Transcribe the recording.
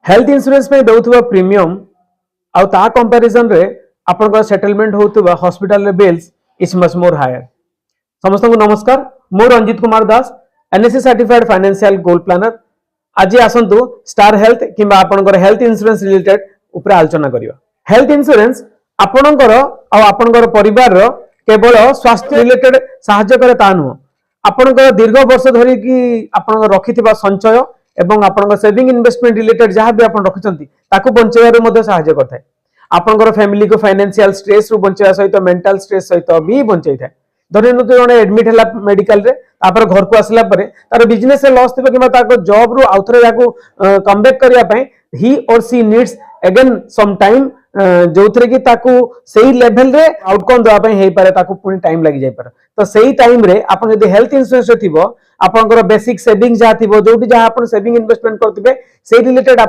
Health insurance में दउथबा premium आउ ता कंपैरिजन रे आपन सेटलमेंट होतबा हॉस्पिटल रे bills is much more higher. समस्त को नमस्कार, मो Ranjit Kumar Das, NSC certified financial goal planner. आज आसंतु स्टार हेल्थ किंबा आपनकर हेल्थ इंश्योरेंस रिलेटेड ऊपर आलोचना करियो। हेल्थ इंश्योरेंस आपनकर आ आपनकर परिवार रो केवल स्वास्थ्य रिलेटेड सहायता करे ता नुह, आपनकर दीर्घ वर्ष धरि कि आपनकर रखिथिबा संचय एवं आपनकर सेविंग इन्वेस्टमेंट रिलेटेड जहां भी आपन रखिसंती ताकू बंचेबारे मध्ये सहायता करथाय। आपनकर फैमिली को फाइनेंशियल स्ट्रेस रु बंचेबा सहित मेंटल स्ट्रेस सहित भी बंचैथाय। धरन तो जने एडमिट हला मेडिकल रे तापर घर को आसला परे तार बिजनेस से लॉस थिबा किबा ताको जॉब रु आउथरे याकू कम बैक करिया पय ही और सी नीड्स अगेन सम टाइम जोथरे कि ताकू सेही लेवल रे आउटकम दवा पय हेई पारे ताकू पुनी टाइम लागि जाय पारे। तो सेही टाइम रे आपन यदि हेल्थ इंश्योरेंस थिबो आपनकर बेसिक सेविंग जा थिबो जोटी जहां आपन सेविंग इन्वेस्टमेंट करथिबे सेही रिलेटेड